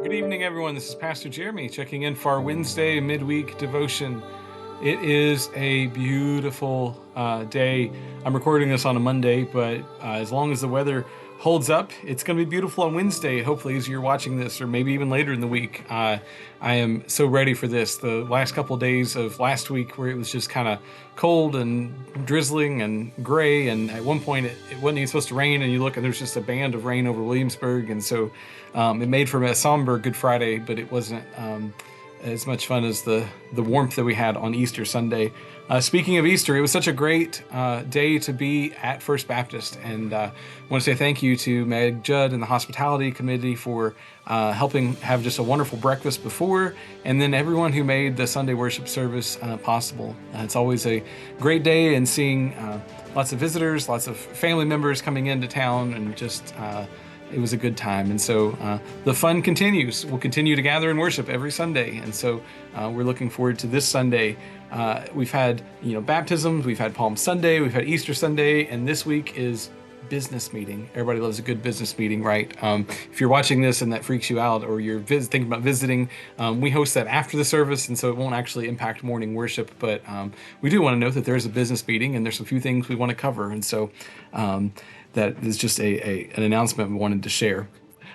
Good evening, everyone. This is Pastor Jeremy checking in for our Wednesday midweek devotion. It is a beautiful day. I'm recording this on a Monday, but as long as the weather holds up, it's going to be beautiful on Wednesday, hopefully, as you're watching this, or maybe even later in the week. I am so ready for this. The last couple of days of last week, where it was just kind of cold and drizzling and gray, and at one point it wasn't even supposed to rain, and you look and there's just a band of rain over Williamsburg, and so it made for a somber Good Friday, but it wasn't as much fun as the warmth that we had on Easter Sunday. Speaking of Easter, it was such a great day to be at First Baptist, and I want to say thank you to Meg Judd and the Hospitality Committee for helping have just a wonderful breakfast before, and then everyone who made the Sunday worship service possible. It's always a great day, and seeing lots of visitors, lots of family members coming into town, and just it was a good time. And so the fun continues. We'll continue to gather and worship every Sunday. And so we're looking forward to this Sunday. We've had, baptisms, we've had Palm Sunday, we've had Easter Sunday, and this week is business meeting. Everybody loves a good business meeting, right? If you're watching this and that freaks you out, or you're thinking about visiting, we host that after the service, and so it won't actually impact morning worship, but we do want to note that there's a business meeting, and there's a few things we want to cover, and so that is just an announcement we wanted to share.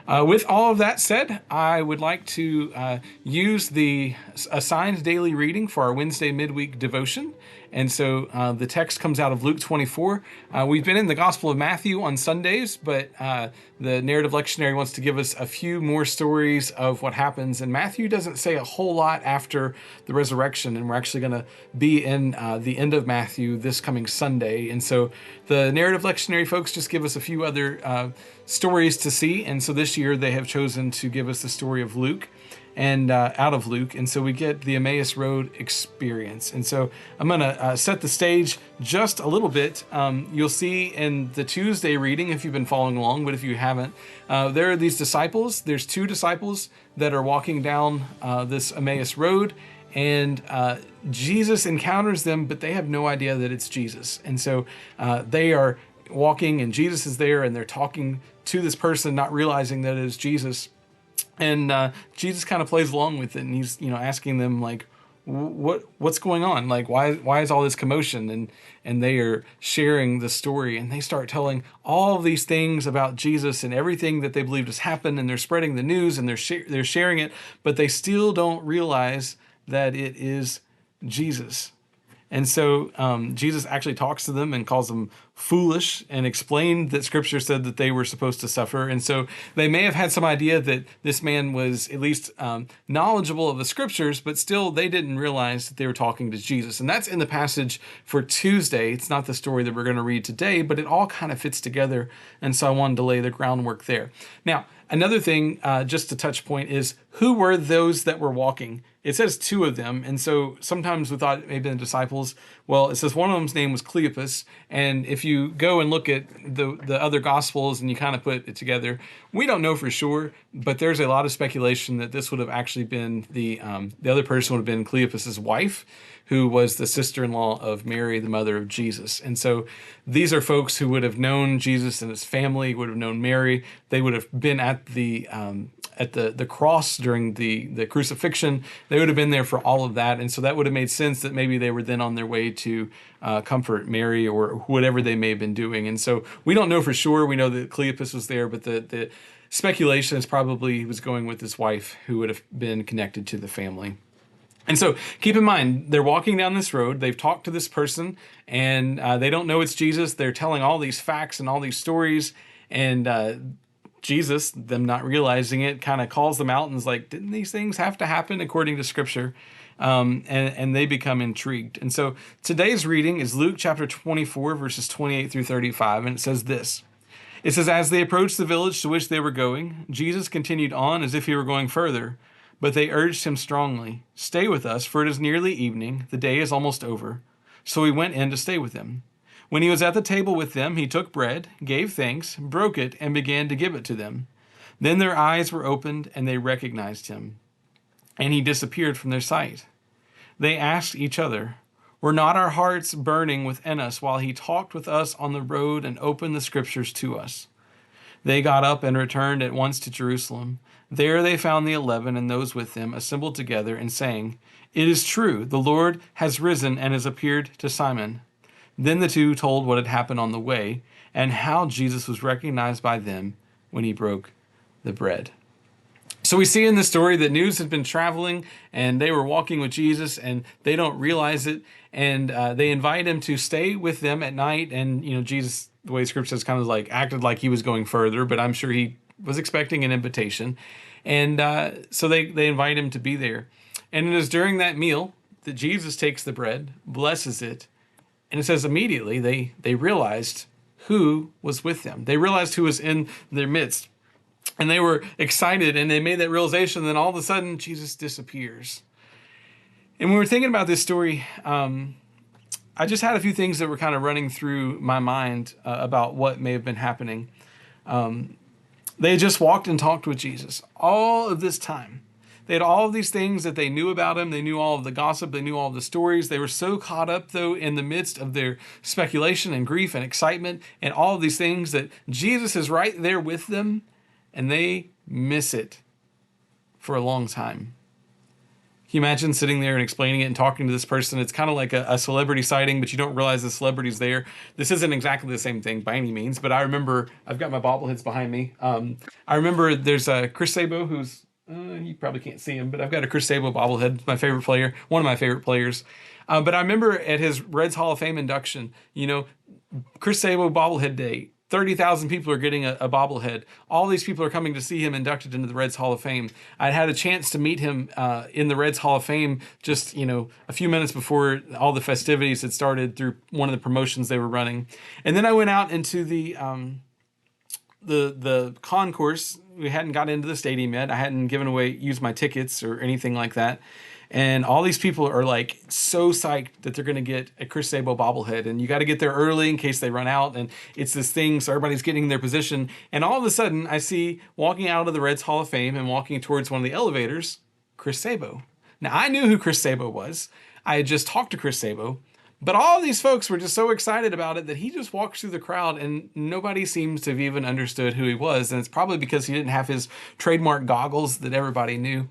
With all of that said, I would like to use the assigned daily reading for our Wednesday midweek devotion. And so the text comes out of Luke 24. We've been in the Gospel of Matthew on Sundays, but the narrative lectionary wants to give us a few more stories of what happens. And Matthew doesn't say a whole lot after the resurrection, and we're actually going to be in the end of Matthew this coming Sunday. And so the narrative lectionary folks just give us a few other stories to see. And so this year they have chosen to give us the story of Luke, and out of Luke, and so we get the Emmaus Road experience. And so I'm going to set the stage just a little bit. You'll see in the Tuesday reading, if you've been following along, but if you haven't, there are these disciples. There's two disciples that are walking down this Emmaus Road, and Jesus encounters them, but they have no idea that it's Jesus. And so they are walking, and Jesus is there, and they're talking to this person, not realizing that it is Jesus. And Jesus kind of plays along with it, and he's asking them, like, what's going on? Like, why is all this commotion? And they are sharing the story, and they start telling all of these things about Jesus and everything that they believed has happened, and they're spreading the news, and they're sharing it, but they still don't realize that it is Jesus. And so Jesus actually talks to them and calls them foolish, and explained that Scripture said that they were supposed to suffer. And so they may have had some idea that this man was at least knowledgeable of the Scriptures, but still they didn't realize that they were talking to Jesus. And that's in the passage for Tuesday. It's not the story that we're going to read today, but it all kind of fits together. And so I wanted to lay the groundwork there. Now, another thing, just to touch point, is who were those that were walking? It says two of them, and so sometimes we thought maybe the disciples. Well, it says one of them's name was Cleopas, and if you go and look at the other Gospels and you kind of put it together, we don't know for sure, but there's a lot of speculation that this would have actually been the other person would have been Cleopas's wife, who was the sister-in-law of Mary, the mother of Jesus. And so these are folks who would have known Jesus and his family, would have known Mary. They would have been at the cross during the crucifixion. They would have been there for all of that. And so that would have made sense that maybe they were then on their way to comfort Mary or whatever they may have been doing. And so we don't know for sure. We know that Cleopas was there, but the speculation is probably he was going with his wife, who would have been connected to the family. And so keep in mind, they're walking down this road. They've talked to this person, and they don't know it's Jesus. They're telling all these facts and all these stories, and Jesus, them not realizing it, kind of calls them out and is like, didn't these things have to happen according to Scripture? And they become intrigued. And so today's reading is Luke chapter 24, verses 28 through 35, and it says this. It says, as they approached the village to which they were going, Jesus continued on as if he were going further. But they urged him strongly, stay with us, for it is nearly evening, the day is almost over. So he went in to stay with them. When he was at the table with them, he took bread, gave thanks, broke it, and began to give it to them. Then their eyes were opened, and they recognized him. And he disappeared from their sight. They asked each other, were not our hearts burning within us while he talked with us on the road and opened the Scriptures to us? They got up and returned at once to Jerusalem. There they found the 11 and those with them assembled together and saying, "It is true, the Lord has risen and has appeared to Simon." Then the two told what had happened on the way and how Jesus was recognized by them when he broke the bread. So we see in the story that news had been traveling and they were walking with Jesus and they don't realize it. And they invite him to stay with them at night. And, Jesus, the way scripture says, kind of like acted like he was going further, but I'm sure he was expecting an invitation. And so they invite him to be there. And it is during that meal that Jesus takes the bread, blesses it. And it says immediately they realized who was with them. They realized who was in their midst. And they were excited and they made that realization. And then all of a sudden, Jesus disappears. And when we were thinking about this story, I just had a few things that were kind of running through my mind about what may have been happening. They had just walked and talked with Jesus all of this time. They had all of these things that they knew about him. They knew all of the gossip. They knew all of the stories. They were so caught up, though, in the midst of their speculation and grief and excitement and all of these things that Jesus is right there with them. And they miss it for a long time. Can you imagine sitting there and explaining it and talking to this person? It's kind of like a celebrity sighting, but you don't realize the celebrity's there. This isn't exactly the same thing by any means, but I remember, I've got my bobbleheads behind me. I remember there's a Chris Sabo who's, you probably can't see him, but I've got a Chris Sabo bobblehead, my favorite player, one of my favorite players. But I remember at his Reds Hall of Fame induction, Chris Sabo bobblehead day, 30,000 people are getting a bobblehead. All these people are coming to see him inducted into the Reds Hall of Fame. I had a chance to meet him in the Reds Hall of Fame just, a few minutes before all the festivities had started through one of the promotions they were running. And then I went out into the concourse. We hadn't got into the stadium yet. I hadn't used my tickets or anything like that. And all these people are like so psyched that they're going to get a Chris Sabo bobblehead. And you got to get there early in case they run out. And it's this thing, so everybody's getting their position. And all of a sudden, I see walking out of the Reds Hall of Fame and walking towards one of the elevators, Chris Sabo. Now, I knew who Chris Sabo was. I had just talked to Chris Sabo. But all these folks were just so excited about it that he just walks through the crowd and nobody seems to have even understood who he was. And it's probably because he didn't have his trademark goggles that everybody knew.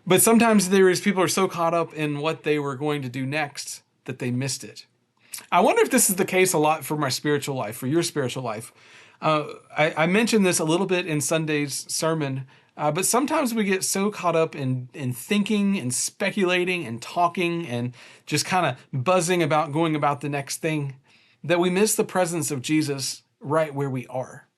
But sometimes people are so caught up in what they were going to do next that they missed it. I wonder if this is the case a lot for my spiritual life, for your spiritual life. I mentioned this a little bit in Sunday's sermon, but sometimes we get so caught up in thinking and speculating and talking and just kind of buzzing about going about the next thing that we miss the presence of Jesus right where we are.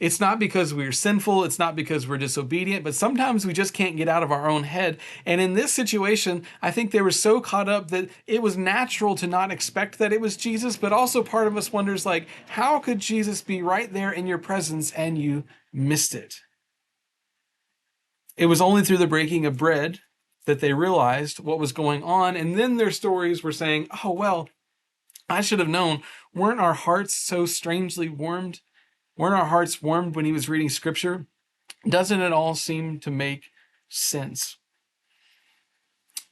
It's not because we're sinful. It's not because we're disobedient, but sometimes we just can't get out of our own head. And in this situation, I think they were so caught up that it was natural to not expect that it was Jesus, but also part of us wonders like, how could Jesus be right there in your presence and you missed it? It was only through the breaking of bread that they realized what was going on. And then their stories were saying, oh, well, I should have known. Weren't our hearts so strangely warmed? Weren't our hearts warmed when he was reading scripture? Doesn't it all seem to make sense?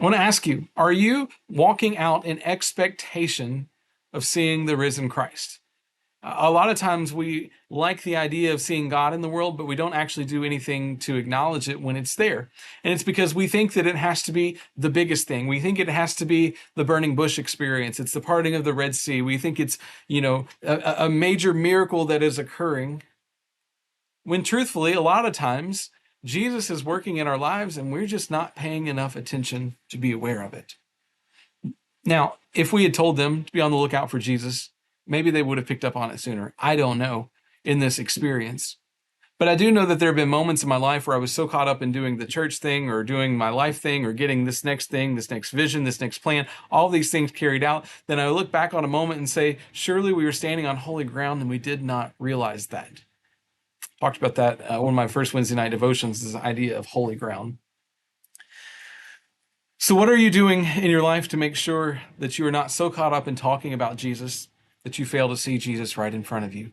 I want to ask you, are you walking out in expectation of seeing the risen Christ? A lot of times we like the idea of seeing God in the world, but we don't actually do anything to acknowledge it when it's there. And it's because we think that it has to be the biggest thing. We think it has to be the burning bush experience. It's the parting of the Red Sea. We think it's, a major miracle that is occurring. When truthfully, a lot of times, Jesus is working in our lives and we're just not paying enough attention to be aware of it. Now, if we had told them to be on the lookout for Jesus, maybe they would have picked up on it sooner. I don't know in this experience. But I do know that there have been moments in my life where I was so caught up in doing the church thing or doing my life thing or getting this next thing, this next vision, this next plan, all these things carried out. Then I look back on a moment and say, surely we were standing on holy ground and we did not realize that. Talked about that one of my first Wednesday night devotions, this idea of holy ground. So what are you doing in your life to make sure that you are not so caught up in talking about Jesus that you fail to see Jesus right in front of you?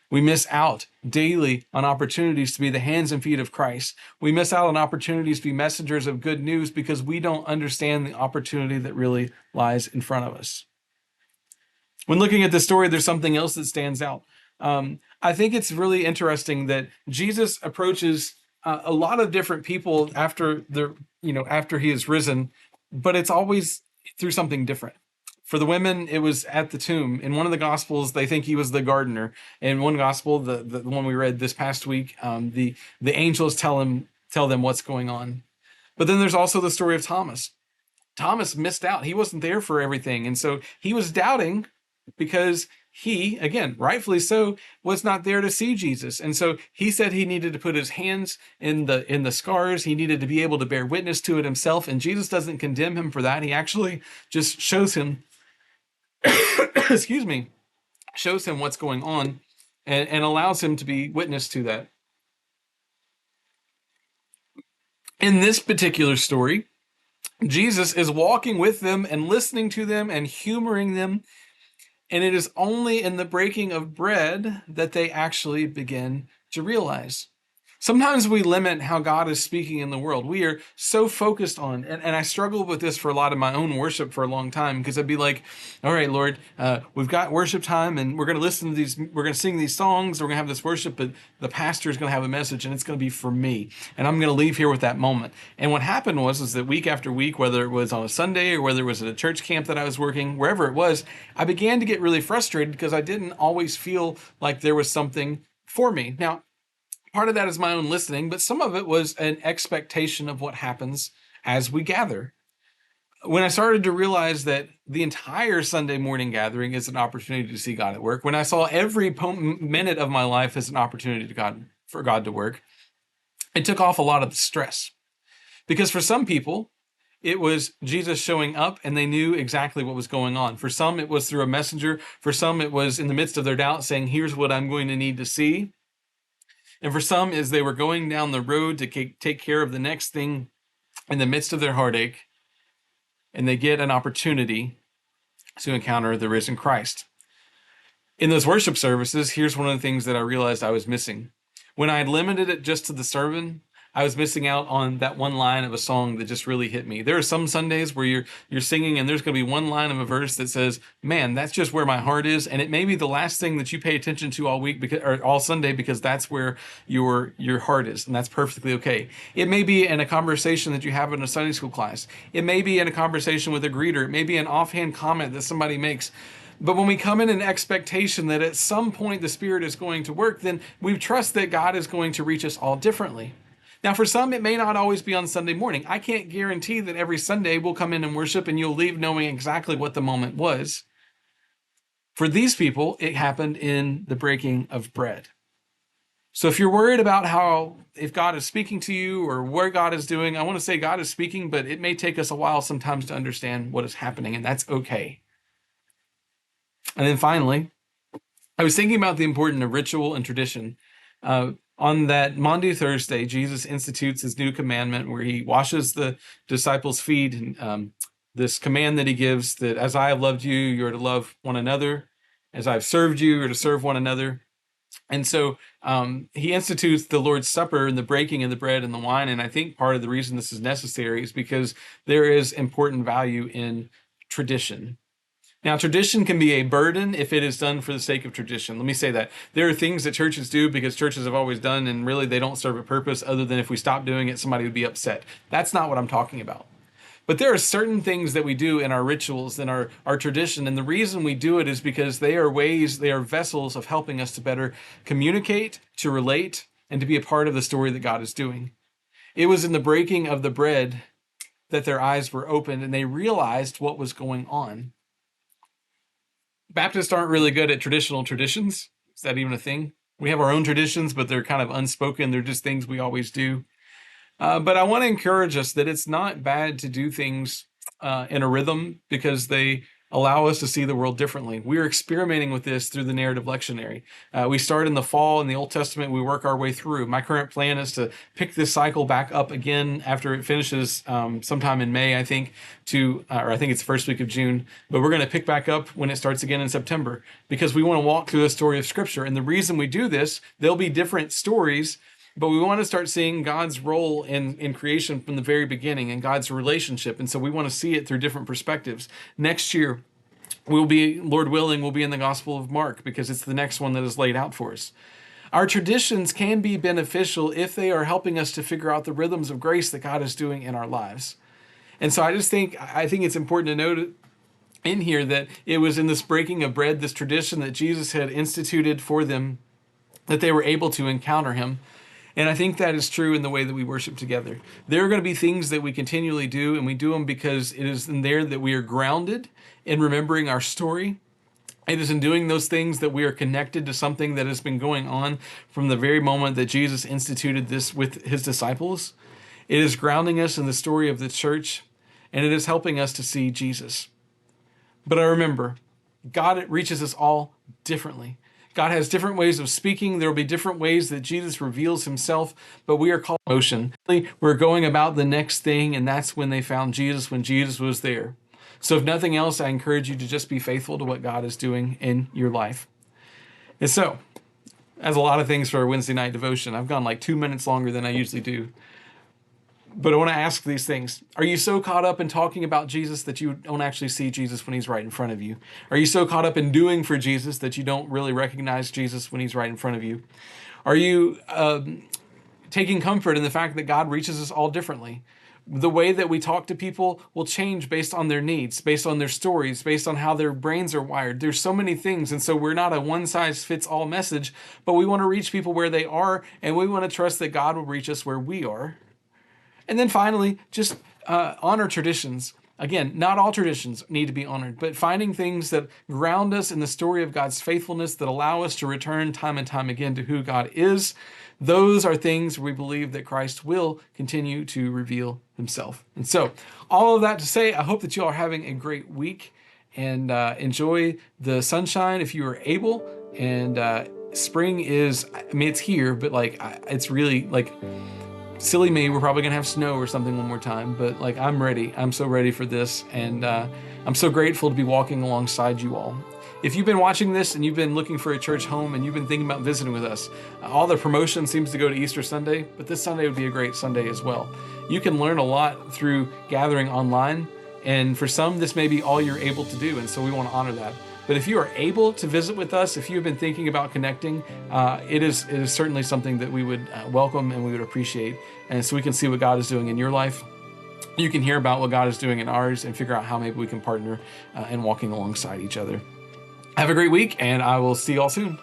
We miss out daily on opportunities to be the hands and feet of Christ. We miss out on opportunities to be messengers of good news because we don't understand the opportunity that really lies in front of us. When looking at this story, there's something else that stands out. I think it's really interesting that Jesus approaches a lot of different people after he is risen, but it's always through something different. For the women, it was at the tomb. In one of the gospels, they think he was the gardener. In one gospel, the one we read this past week, the angels tell them what's going on. But then there's also the story of Thomas. Thomas missed out. He wasn't there for everything. And so he was doubting because he, again, rightfully so, was not there to see Jesus. And so he said he needed to put his hands in the scars. He needed to be able to bear witness to it himself. And Jesus doesn't condemn him for that. He actually just shows him, excuse me, shows him what's going on and allows him to be witness to that. In this particular story, Jesus is walking with them and listening to them and humoring them. And it is only in the breaking of bread that they actually begin to realize. Sometimes we limit how God is speaking in the world. We are so focused on, and I struggled with this for a lot of my own worship for a long time, because I'd be like, all right, Lord, we've got worship time and we're going to listen to these, we're going to sing these songs, we're going to have this worship, but the pastor is going to have a message and it's going to be for me. And I'm going to leave here with that moment. And what happened is that week after week, whether it was on a Sunday or whether it was at a church camp that I was working, wherever it was, I began to get really frustrated because I didn't always feel like there was something for me. Now, part of that is my own listening, but some of it was an expectation of what happens as we gather. When I started to realize that the entire Sunday morning gathering is an opportunity to see God at work, when I saw every minute of my life as an opportunity for God to work, it took off a lot of the stress. Because for some people, it was Jesus showing up and they knew exactly what was going on. For some, it was through a messenger. For some, it was in the midst of their doubt saying, here's what I'm going to need to see. And for some, as they were going down the road to take care of the next thing in the midst of their heartache, and they get an opportunity to encounter the risen Christ. In those worship services, here's one of the things that I realized I was missing. When I had limited it just to the sermon, I was missing out on that one line of a song that just really hit me. There are some Sundays where you're singing and there's going to be one line of a verse that says, man, that's just where my heart is. And it may be the last thing that you pay attention to all week or all Sunday, because that's where your heart is. And that's perfectly okay. It may be in a conversation that you have in a Sunday school class. It may be in a conversation with a greeter. It may be an offhand comment that somebody makes. But when we come in an expectation that at some point the Spirit is going to work, then we trust that God is going to reach us all differently. Now, for some, it may not always be on Sunday morning. I can't guarantee that every Sunday we'll come in and worship and you'll leave knowing exactly what the moment was. For these people, it happened in the breaking of bread. So if you're worried about if God is speaking to you or where God is doing, I want to say God is speaking, but it may take us a while sometimes to understand what is happening, and that's okay. And then finally, I was thinking about the importance of ritual and tradition. On that Maundy Thursday, Jesus institutes his new commandment where he washes the disciples' feet, and this command that he gives that as I have loved you, you are to love one another. As I've served you, you're to serve one another. And so he institutes the Lord's Supper and the breaking of the bread and the wine. And I think part of the reason this is necessary is because there is important value in tradition. Now, tradition can be a burden if it is done for the sake of tradition. Let me say that. There are things that churches do because churches have always done, and really they don't serve a purpose other than if we stop doing it, somebody would be upset. That's not what I'm talking about. But there are certain things that we do in our rituals and our tradition, and the reason we do it is because they are vessels of helping us to better communicate, to relate, and to be a part of the story that God is doing. It was in the breaking of the bread that their eyes were opened and they realized what was going on. Baptists aren't really good at traditional traditions. Is that even a thing? We have our own traditions, but they're kind of unspoken. They're just things we always do. But I want to encourage us that it's not bad to do things in a rhythm because they allow us to see the world differently. We're experimenting with this through the narrative lectionary. We start in the fall in the Old Testament, we work our way through. My current plan is to pick this cycle back up again after it finishes sometime in May, I think, or I think it's the first week of June. But we're going to pick back up when it starts again in September because we want to walk through the story of Scripture. And the reason we do this, there'll be different stories, but we want to start seeing God's role in creation from the very beginning and God's relationship. And so we want to see it through different perspectives. Next year, We'll be, Lord willing, we'll be in the Gospel of Mark because it's the next one that is laid out for us. Our traditions can be beneficial if they are helping us to figure out the rhythms of grace that God is doing in our lives. And so I think it's important to note in here that it was in this breaking of bread, this tradition that Jesus had instituted for them, that they were able to encounter him. And I think that is true in the way that we worship together. There are going to be things that we continually do, and we do them because it is in there that we are grounded in remembering our story. It is in doing those things that we are connected to something that has been going on from the very moment that Jesus instituted this with his disciples. It is grounding us in the story of the church, and it is helping us to see Jesus. But I remember, God reaches us all differently. God has different ways of speaking. There will be different ways that Jesus reveals himself, but we are called motion. We're going about the next thing, and that's when they found Jesus, when Jesus was there. So if nothing else, I encourage you to just be faithful to what God is doing in your life. And so, as a lot of things for our Wednesday night devotion, I've gone like 2 minutes longer than I usually do. But I want to ask these things. Are you so caught up in talking about Jesus that you don't actually see Jesus when he's right in front of you? Are you so caught up in doing for Jesus that you don't really recognize Jesus when he's right in front of you? Are you taking comfort in the fact that God reaches us all differently? The way that we talk to people will change based on their needs, based on their stories, based on how their brains are wired. There's so many things. And so we're not a one-size-fits-all message, but we want to reach people where they are, and we want to trust that God will reach us where we are. And then finally, just honor traditions. Again, not all traditions need to be honored, but finding things that ground us in the story of God's faithfulness, that allow us to return time and time again to who God is. Those are things we believe that Christ will continue to reveal himself. And so, all of that to say, I hope that you are having a great week and enjoy the sunshine if you are able. And spring is, I mean, it's here, but like, it's really like, silly me, we're probably gonna have snow or something one more time, but like, I'm ready. I'm so ready for this, and I'm so grateful to be walking alongside you all. If you've been watching this and you've been looking for a church home and you've been thinking about visiting with us, all the promotion seems to go to Easter Sunday, but this Sunday would be a great Sunday as well. You can learn a lot through gathering online, and for some, this may be all you're able to do, and so we want to honor that. But if you are able to visit with us, if you've been thinking about connecting, it is certainly something that we would welcome and we would appreciate. And so we can see what God is doing in your life. You can hear about what God is doing in ours and figure out how maybe we can partner in walking alongside each other. Have a great week, and I will see you all soon.